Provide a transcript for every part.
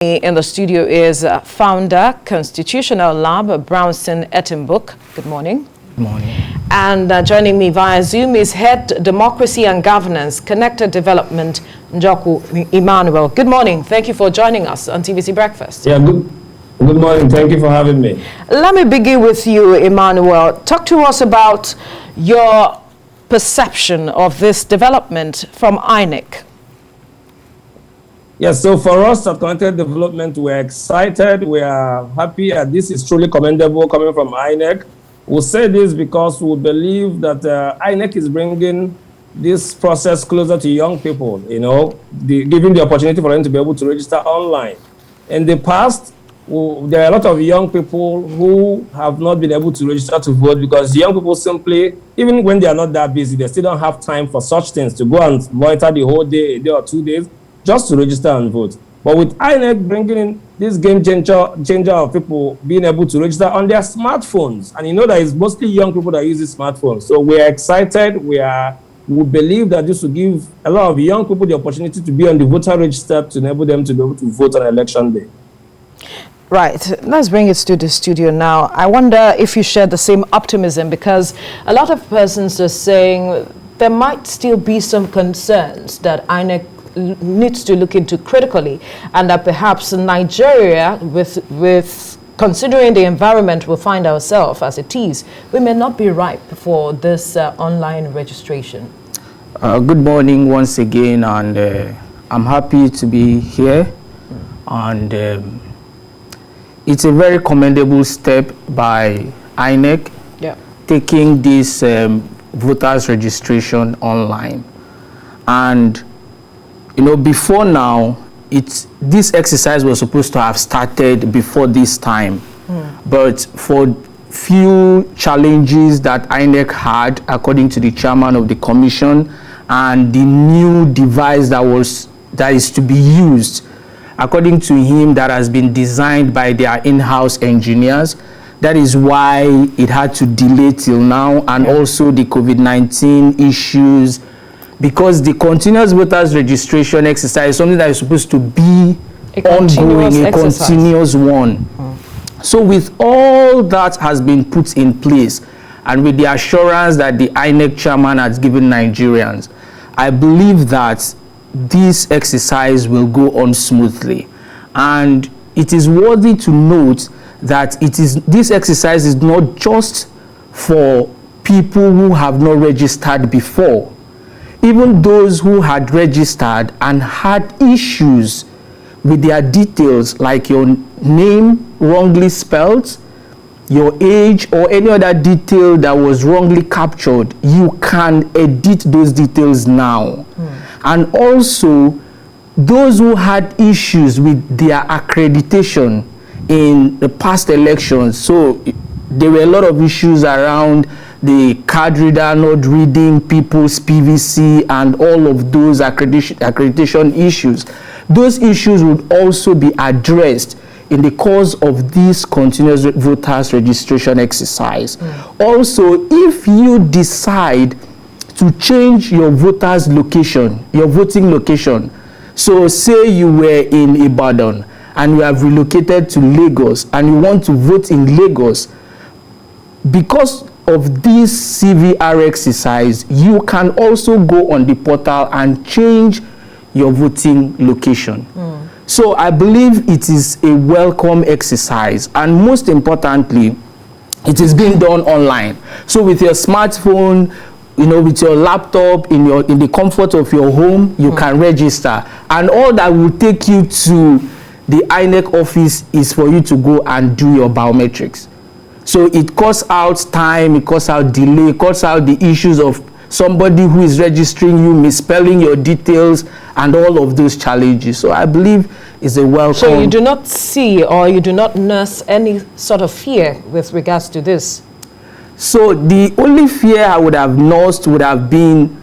In the studio is founder, Constitutional Lab, Brownson Ettenbook. Good morning. Good morning. And joining me via Zoom is Head Democracy and Governance, Connected Development, Njoku Emmanuel. Good morning. Thank you for joining us on TVC Breakfast. Yeah, good morning. Thank you for having me. Let me begin with you, Emmanuel. Talk to us about your perception of this development from INEC. Yes, so for us at Connected Development, we're excited, we are happy, and this is truly commendable coming from INEC. We'll say this because we believe that INEC is bringing this process closer to young people, giving the opportunity for them to be able to register online. In the past, there are a lot of young people who have not been able to register to vote because young people simply, even when they are not that busy, they still don't have time for such things to go and monitor the whole day, a day or 2 days, just to register and vote. But with INEC bringing in this game changer of people being able to register on their smartphones, and that it's mostly young people that use these smartphones. So we are excited. We believe that this will give a lot of young people the opportunity to be on the voter register to enable them to be able to vote on election day. Right. Let's bring it to the studio now. I wonder if you share the same optimism, because a lot of persons are saying there might still be some concerns that INEC needs to look into critically, and that perhaps Nigeria, with considering the environment we find ourselves as it is, we may not be ripe for this online registration. Good morning once again, and I'm happy to be here. And it's a very commendable step by INEC, taking this voters registration online. And before now, this exercise was supposed to have started before this time. But for few challenges that INEC had, according to the chairman of the commission, and the new device that is to be used, according to him, that has been designed by their in-house engineers, that is why it had to delay till now, and also the COVID-19 issues, because the continuous voters registration exercise is something that is supposed to be ongoing, a continuous one. So with all that has been put in place, and with the assurance that the INEC chairman has given Nigerians, I believe that this exercise will go on smoothly. And it is worthy to note that this exercise is not just for people who have not registered before. Even those who had registered and had issues with their details, like your name wrongly spelled, your age, or any other detail that was wrongly captured, you can edit those details now. And also, those who had issues with their accreditation in the past elections, so there were a lot of issues around the card reader not reading people's PVC and all of those accreditation issues. Those issues would also be addressed in the course of this continuous voters registration exercise. Also, if you decide to change your voters location, your voting location, so say you were in Ibadan and you have relocated to Lagos and you want to vote in Lagos, because of this CVR exercise, you can also go on the portal and change your voting location. So I believe it is a welcome exercise, and most importantly, it is being done online. So with your smartphone, with your laptop, in the comfort of your home, you can register, and all that will take you to the INEC office is for you to go and do your biometrics. So it cuts out time, it cuts out delay, it cuts out the issues of somebody who is registering you, misspelling your details, and all of those challenges. So I believe it's a welcome. So you do not see, or you do not nurse any sort of fear with regards to this? So the only fear I would have nursed would have been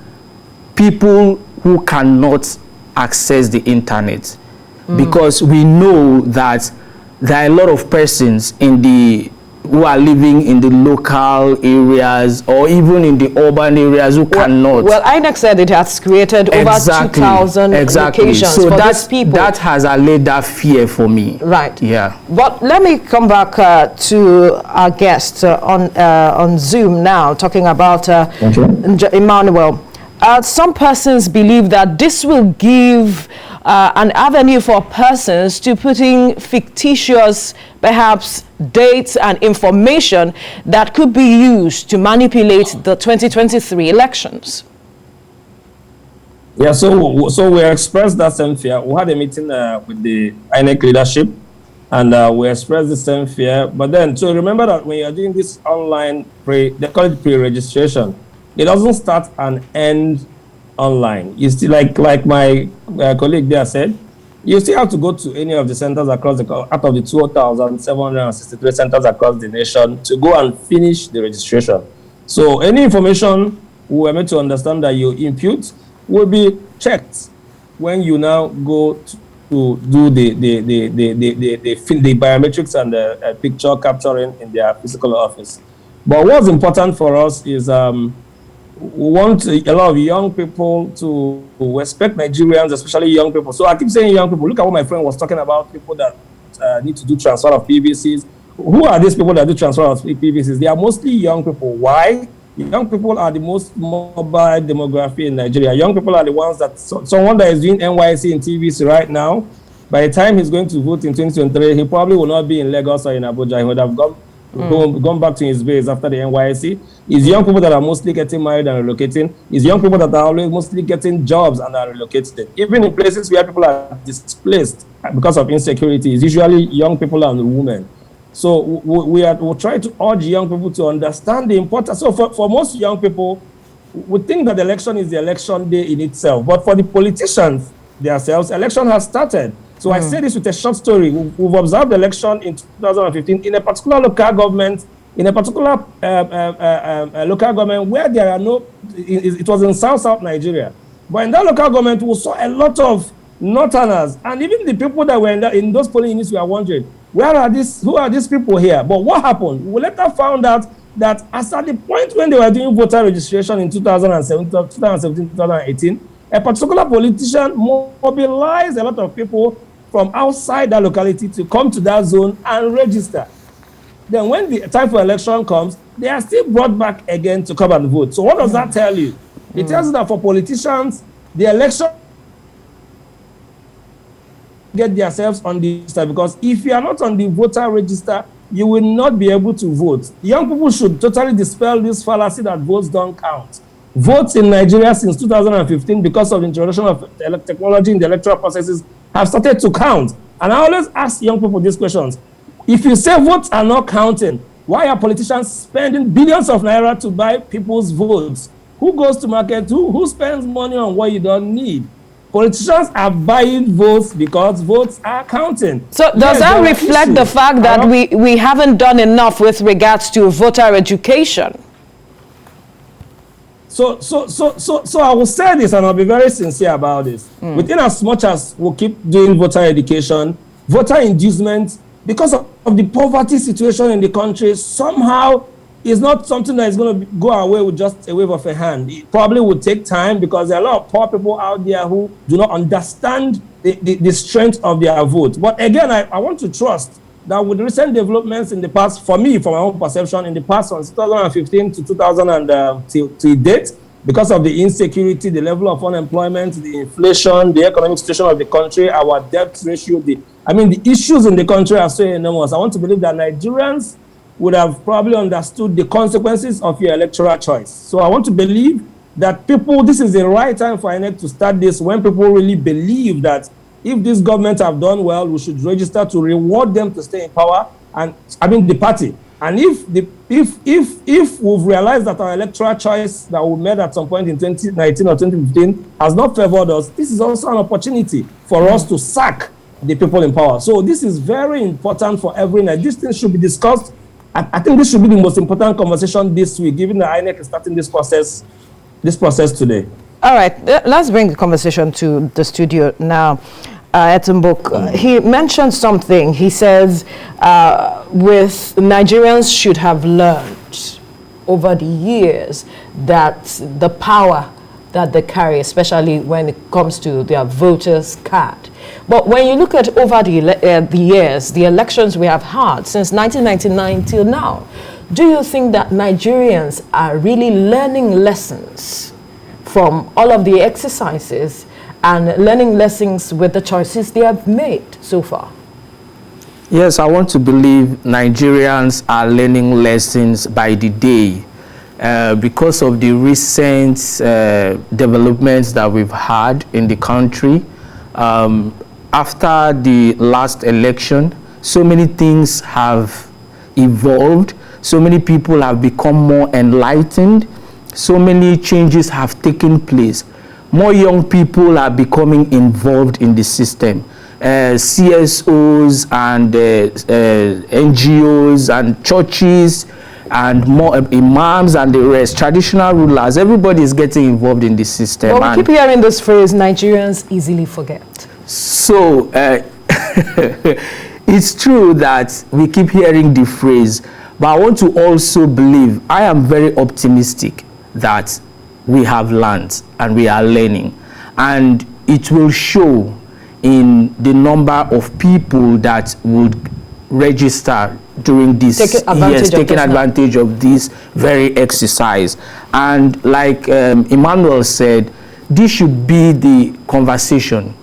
people who cannot access the internet. Because we know that there are a lot of persons in the who are living in the local areas or even in the urban areas who cannot. Well, INEC said it has created over 2,000 locations so for these people. That has allayed that fear for me. Right. Yeah. But let me come back to our guest on Zoom now, talking about Emmanuel. Some persons believe that this will give an avenue for persons to putting fictitious, perhaps, dates and information that could be used to manipulate the 2023 elections. Yeah, so we expressed that same fear. We had a meeting with the INEC leadership, and we expressed the same fear. But then, so remember that when you're doing this online they call it pre-registration, it doesn't start and end online. You still, like my colleague there said, you still have to go to any of the centers across out of the 2,763 centers across the nation to go and finish the registration. So any information we were made to understand that you impute will be checked when you now go to do the biometrics and the picture capturing in their physical office. But what's important for us is we want a lot of young people to respect Nigerians, especially young people. So I keep saying young people. Look at what my friend was talking about, people that need to do transfer of PVCs. Who are these people that do transfer of PVCs? They are mostly young people. Why? Young people are the most mobile demography in Nigeria. Young people are the ones that, someone that is doing NYC in TVC right now, by the time he's going to vote in 2023, he probably will not be in Lagos or in Abuja. He would have gone back to his base after the NYC. It's young people that are mostly getting married and relocating. It's young people that are always mostly getting jobs and are relocated. Even in places where people are displaced because of insecurity, it's usually young people and women. So we'll try to urge young people to understand the importance. So for most young people, we think that the election is the election day in itself. But for the politicians themselves, election has started. So I say this with a short story. We've observed the election in 2015 in a particular local government, local government where there are no, it was in South Nigeria. But in that local government, we saw a lot of Northerners, and even the people that were in those polling units were wondering, who are these people here? But what happened? We later found out that as at the point when they were doing voter registration in 2017, 2018, a particular politician mobilized a lot of people from outside that locality to come to that zone and register. Then when the time for election comes, they are still brought back again to come and vote. So what does that tell you? It tells you that for politicians, the election get themselves on the register, because if you are not on the voter register, you will not be able to vote. Young people should totally dispel this fallacy that votes don't count. Votes in Nigeria since 2015, because of the introduction of technology in the electoral processes, have started to count. And I always ask young people these questions. If you say votes are not counting, why are politicians spending billions of naira to buy people's votes? Who goes to market? Who spends money on what you don't need? Politicians are buying votes because votes are counting. So does that reflect the fact that we haven't done enough with regards to voter education? So I will say this, and I'll be very sincere about this. Within as much as we'll keep doing voter education, voter inducement, because of the poverty situation in the country, somehow is not something that is going to go away with just a wave of a hand. It probably will take time, because there are a lot of poor people out there who do not understand the strength of their vote. But again, I want to trust that with recent developments in the past, for me, from my own perception, in the past from 2015 to 2000 to date, because of the insecurity, the level of unemployment, the inflation, the economic situation of the country, our debt ratio, the issues in the country are so enormous. I want to believe that Nigerians would have probably understood the consequences of your electoral choice. So I want to believe that this is the right time for INEC to start this, when people really believe that if this government have done well, we should register to reward them to stay in power, and the party. And if we've realized that our electoral choice that we made at some point in 2019 or 2015 has not favored us, this is also an opportunity for us to sack the people in power. So this is very important for every night. These things should be discussed. I think this should be the most important conversation this week, given that INEC is starting this process today. All right, let's bring the conversation to the studio now. Etenbok, he mentioned something. He says with Nigerians should have learned over the years that the power that they carry, especially when it comes to their voters' card. But when you look at over the years, the elections we have had since 1999 till now, do you think that Nigerians are really learning lessons from all of the exercises and learning lessons with the choices they have made so far? Yes, I want to believe Nigerians are learning lessons by the day because of the recent developments that we've had in the country. After the last election, so many things have evolved. So many people have become more enlightened. So many changes have taken place. More young people are becoming involved in the system. CSOs and NGOs and churches and more imams and the rest, traditional rulers, everybody is getting involved in the system. Well, we keep hearing this phrase, Nigerians easily forget. So it's true that we keep hearing the phrase, but I want to also believe, I am very optimistic that we have learned and we are learning, and it will show in the number of people that would register during this, taking advantage of this very exercise. And like Emmanuel said, this should be the conversation.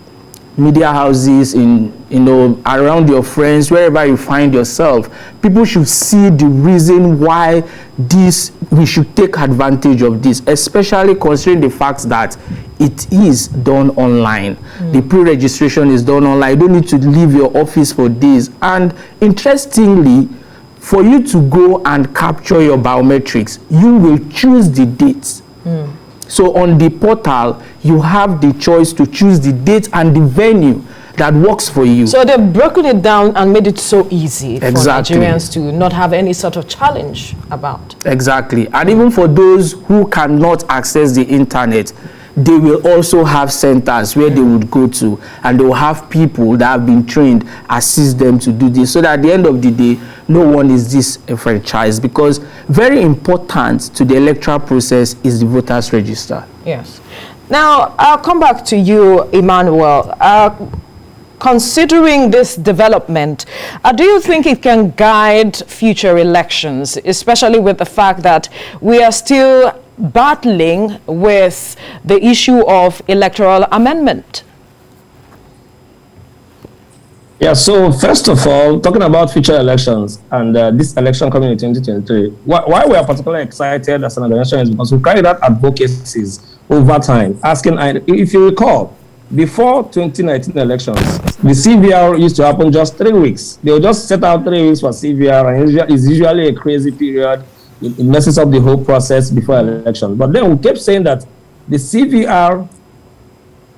Media houses, around your friends, wherever you find yourself, people should see the reason why we should take advantage of this, especially considering the fact that it is done online. The pre-registration is done online. You don't need to leave your office for days. And interestingly, for you to go and capture your biometrics, you will choose the dates. So on the portal, you have the choice to choose the date and the venue that works for you. So they've broken it down and made it so easy for Nigerians to not have any sort of challenge about. Exactly. And even for those who cannot access the internet, they will also have centers where they would go to, and they will have people that have been trained assist them to do this, so that at the end of the day, no one is disenfranchised, because very important to the electoral process is the voters register. Yes. Now, I'll come back to you, Emmanuel. Considering this development, do you think it can guide future elections, especially with the fact that we are still battling with the issue of electoral amendment? Yeah, so first of all, talking about future elections and this election coming in 2023, why we are particularly excited as an organization is because we carried out advocacies over time, asking, if you recall, before 2019 elections, the CVR used to happen just 3 weeks. They will just set out 3 weeks for CVR, and it's usually a crazy period. It messes up the whole process before election. But then we kept saying that the CVR...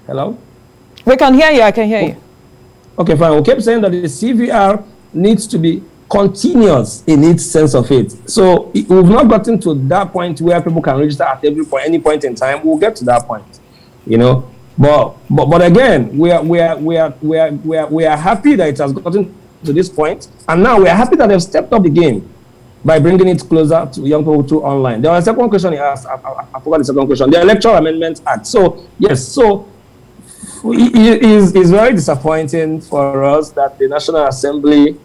Hello? We can hear you. I can hear you. Okay, fine. We kept saying that the CVR needs to be continuous in its sense of it. So we've not gotten to that point where people can register at any point in time. We'll get to that point, But again, we are happy that it has gotten to this point, and now we are happy that they've stepped up the game by bringing it closer to young people through online. There was a second question he asked. I forgot the second question. The Electoral Amendment Act. So yes, so it is very disappointing for us that the National Assembly,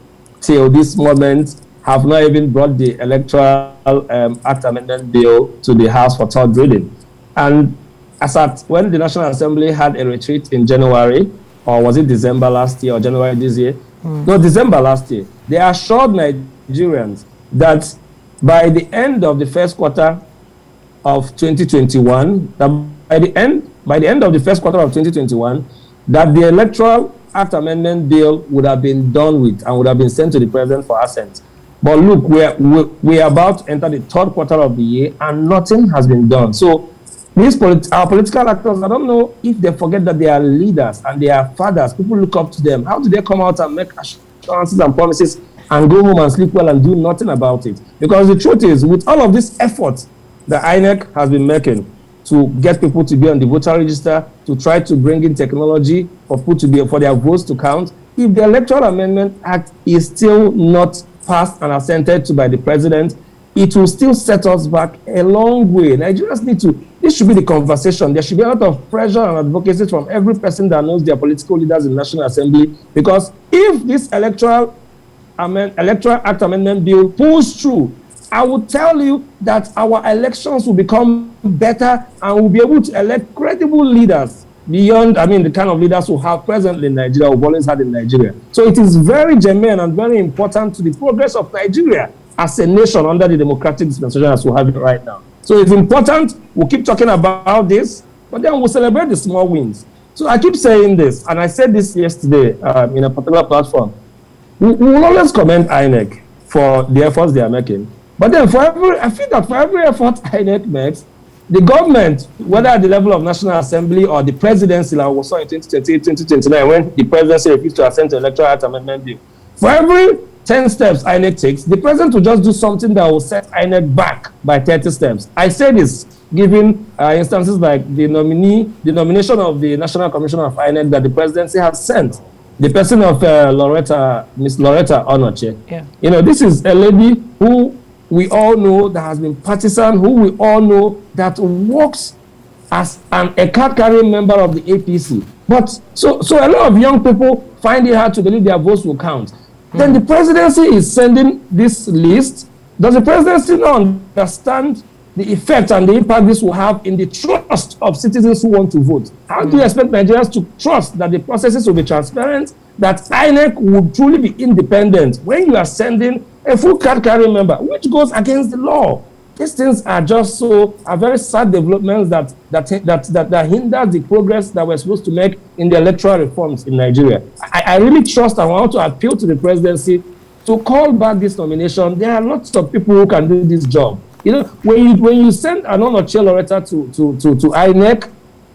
till this moment, have not even brought the Electoral Act Amendment Bill to the House for third reading. And as at when the National Assembly had a retreat in January, or was it December last year or January this year? No, December last year. They assured Nigerians that by the end of the first quarter of 2021, by the end of the first quarter of 2021, that the Electoral Act Amendment Bill would have been done with and would have been sent to the President for assent. But look, we are about to enter the third quarter of the year and nothing has been done. So our political actors, I don't know if they forget that they are leaders and they are fathers. People look up to them. How do they come out and make assurances and promises and go home and sleep well and do nothing about it? Because the truth is, with all of this effort that INEC has been making to get people to be on the voter register, to try to bring in technology for people to be, for their votes to count. If the Electoral Amendment Act is still not passed and assented to by the president, it will still set us back a long way. Nigerians need to, this should be the conversation. There should be a lot of pressure and advocacy from every person that knows their political leaders in the National Assembly, because if this Electoral Act Amendment Bill pulls through, I will tell you that our elections will become better and we'll be able to elect credible leaders beyond, the kind of leaders we have presently in Nigeria, we've always had in Nigeria. So it is very germane and very important to the progress of Nigeria as a nation under the democratic dispensation as we have it right now. So it's important, we'll keep talking about this, but then we'll celebrate the small wins. So I keep saying this, and I said this yesterday in a particular platform. We will always commend INEC for the efforts they are making. But then I feel that for every effort INEC makes, the government, whether at the level of National Assembly or the presidency, like we saw in 2028, 2029, when the presidency refused to assent to the Electoral Act Amendment Bill, for every 10 steps INEC takes, the president will just do something that will set INEC back by 30 steps. I say this, given instances like the nomination of the National Commissioner of INEC that the presidency has sent, the person of Miss Loretta Onoche. Yeah. This is a lady who we all know that has been partisan, who we all know that works as a card-carrying member of the APC. But so a lot of young people find it hard to believe their votes will count. Then the presidency is sending this list. Does the presidency not understand the effect and the impact this will have in the trust of citizens who want to vote? How do you expect Nigerians to trust that the processes will be transparent, that INEC will truly be independent when you are sending a full card-carrying member, which goes against the law? These things are just are very sad developments that hinder the progress that we're supposed to make in the electoral reforms in Nigeria. I really trust and want to appeal to the presidency to call back this nomination. There are lots of people who can do this job. When you send an Onoche Loretta to INEC,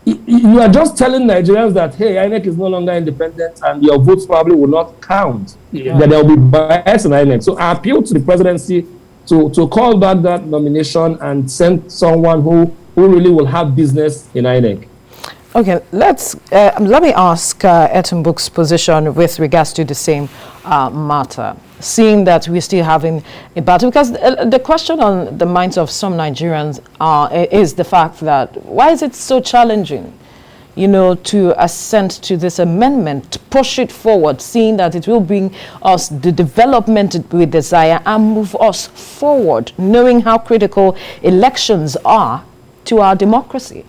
you are just telling Nigerians that, hey, INEC is no longer independent and your votes probably will not count. Yeah. That there will be bias in INEC. So I appeal to the presidency to call back that nomination and send someone who really will have business in INEC. Okay, let me ask Etumbuk's position with regards to the same matter, seeing that we're still having a battle, because the question on the minds of some Nigerians is the fact that why is it so challenging, to assent to this amendment, to push it forward, seeing that it will bring us the development we desire and move us forward, knowing how critical elections are to our democracy?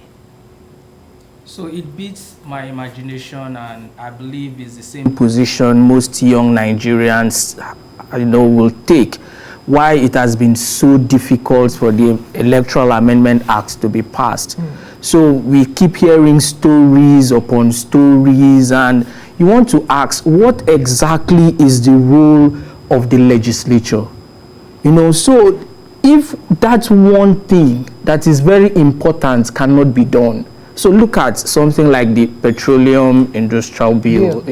So it beats my imagination, and I believe it's the same position most young Nigerians, will take. Why it has been so difficult for the Electoral Amendment Act to be passed. So we keep hearing stories upon stories, and you want to ask, what exactly is the role of the legislature? So if that one thing that is very important cannot be done, so look at something like the Petroleum Industrial Bill.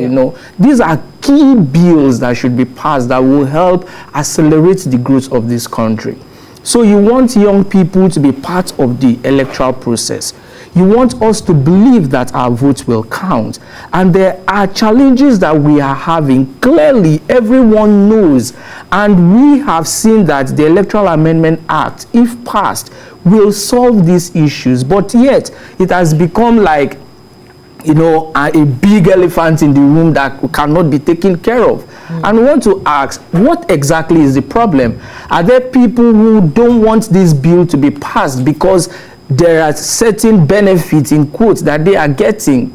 These are key bills that should be passed that will help accelerate the growth of this country. So you want young people to be part of the electoral process. You want us to believe that our votes will count. And there are challenges that we are having. Clearly, everyone knows. And we have seen that the Electoral Amendment Act, if passed, will solve these issues. But yet, it has become like, a big elephant in the room that cannot be taken care of. And we want to ask, what exactly is the problem? Are there people who don't want this bill to be passed because there are certain benefits, in quotes, that they are getting,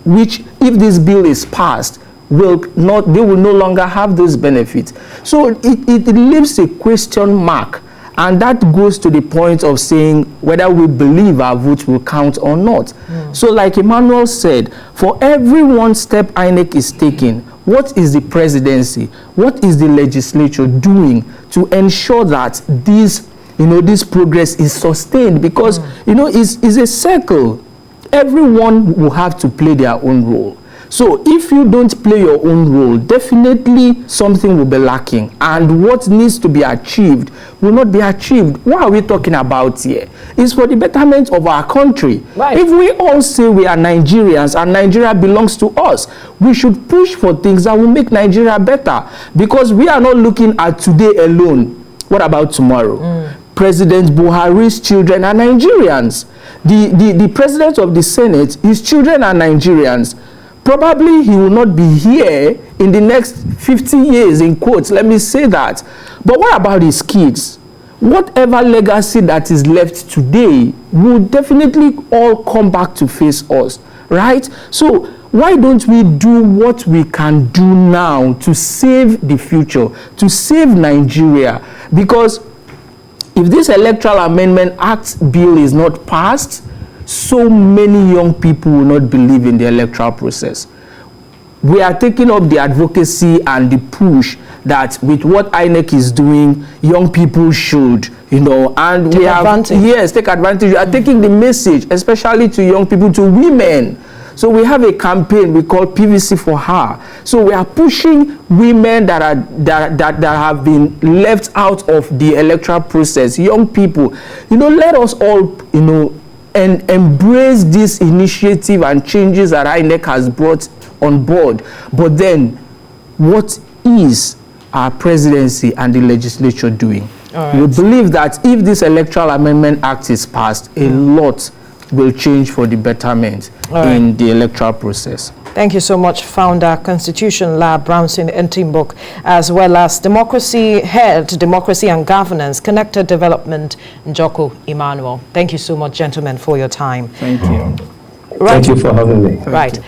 which, if this bill is passed, they will no longer have those benefits? So it leaves a question mark. And that goes to the point of saying whether we believe our votes will count or not. So like Emmanuel said, for every one step INEC is taking, what is the presidency, what is the legislature doing to ensure that this progress is sustained? Because, it's a circle. Everyone will have to play their own role. So if you don't play your own role, definitely something will be lacking, and what needs to be achieved will not be achieved. What are we talking about here? It's for the betterment of our country. Right. If we all say we are Nigerians and Nigeria belongs to us, we should push for things that will make Nigeria better, because we are not looking at today alone. What about tomorrow? President Buhari's children are Nigerians. The president of the Senate, his children are Nigerians. Probably he will not be here in the next 50 years, in quotes, let me say that. But what about his kids? Whatever legacy that is left today will definitely all come back to face us, right? So why don't we do what we can do now to save the future, to save Nigeria? Because if this Electoral Amendment Act bill is not passed, so many young people will not believe in the electoral process. We are taking up the advocacy and the push that with what INEC is doing, young people should, and take advantage. Yes, take advantage. We are taking the message, especially to young people, to women. So we have a campaign we call PVC for Her. So we are pushing women that have been left out of the electoral process, young people. Let us all, and embrace this initiative and changes that INEC has brought on board. But then, what is our presidency and the legislature doing? Right. We believe that if this Electoral Amendment Act is passed, a lot will change for the betterment in the electoral process. Thank you so much, Founder, Constitution Lab, Brownson and Timbuk, as well as Democracy Head, Democracy and Governance, Connected Development, Njoku Emmanuel. Thank you so much, gentlemen, for your time. Thank you. Thank you for having me. Right.